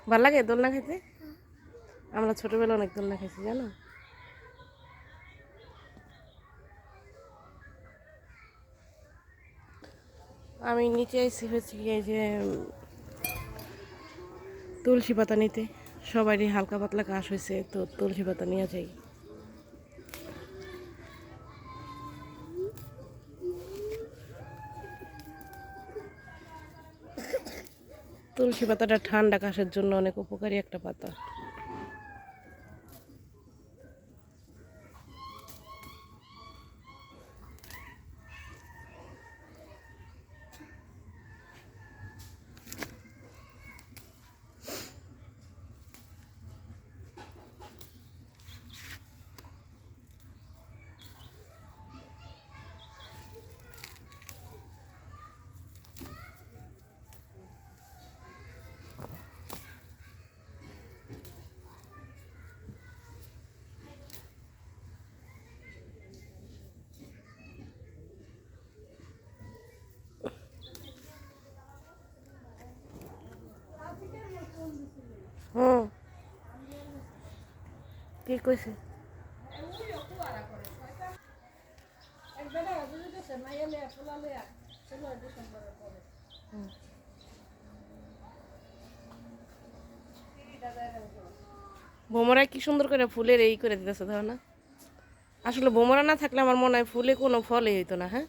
ভাল লাগে দোলনা খাইতে? আমরা ছোটবেলা অনেক দোলনা খাইছি জানো। আমি নিচে এসে হচ্ছে এই যে তুলসী পাতা নিতে, সবারই হালকা পাতলা কাশ হয়েছে তো তুলসী পাতা নিয়ে যাই। তুলসী পাতাটা ঠান্ডা কাশের জন্য অনেক উপকারী একটা পাতা। হুম, কি কইছে? বোমরা কি সুন্দর করে ফুলের এই করে দিতেছে ধর না। আসলে বোমরা না থাকলে আমার মনে হয় ফুলে কোনো ফলই হইতো না। হ্যাঁ,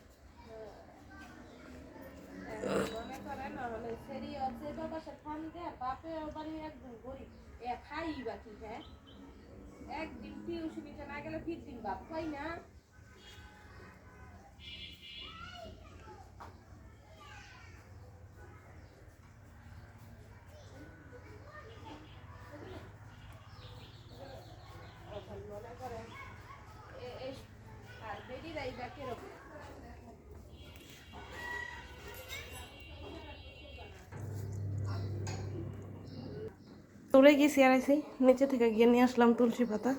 একদিন টিউশনিতে না গেলে ফিরদিন বাপ পাই না। আর বেডিরাই বা কিরকম তুলে গিয়েছি আর আইসি নিচে থেকে গিয়ে নিয়ে আসলাম তুলসী পাতা।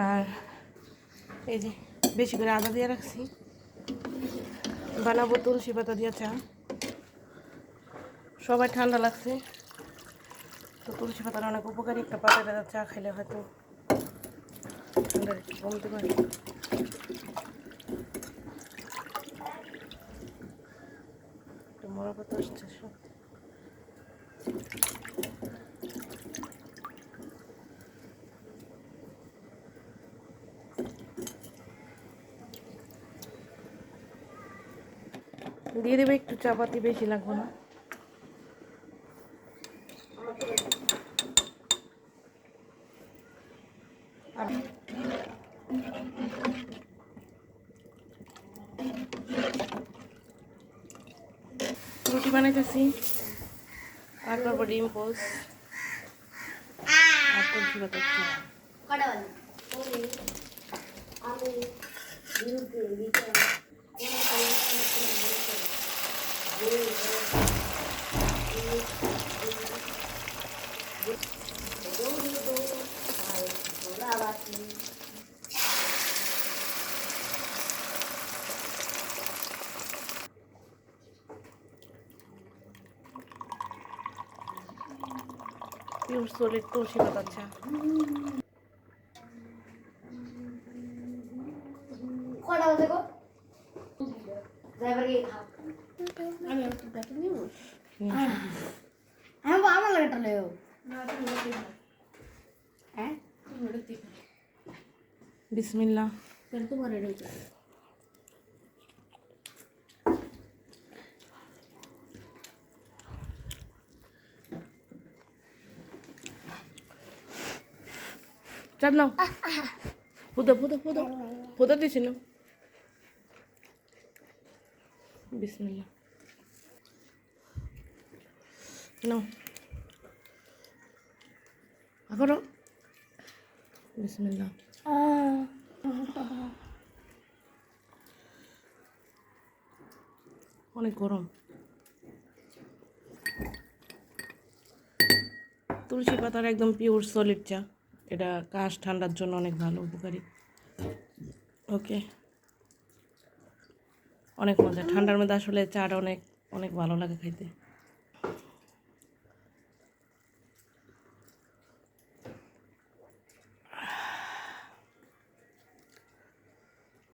আর এই যে বেশি করে আদা দিয়ে রাখছি, বানাবো তুলসী পাতা দিয়ে চা। সবাই ঠান্ডা লাগছে তো তুলসী পাতার অনেক উপকারী একটা পাতা, এটা চা খাইলে হয়তো ঠান্ডা একটু কমতে পারে। একটু মরা পাতা আসছে সব। দিয়ে দেবে একটু, চাপাতি বেশি লাগবে না। রুটি বানাইতেছি আর করবো ডিম পোস্ট আর তুলসী পাতার চা। পিওর সলিড তুলসী পাতার চা। বিসমিল্লাহ। চাপ নাও, ফুদো ফুদো ফুদো ফুদো দিছি না। বিসমিল্লাহ নাও করো। বিসমিল্লাহ। অনেক গরম। তুলসী পাতার একদম পিওর সলিড চা, এটা কাশ ঠান্ডার জন্য অনেক ভালো, উপকারী। ওকে, অনেক মজা। ঠান্ডার মধ্যে আসলে চাটা অনেক অনেক ভালো লাগে খাইতে।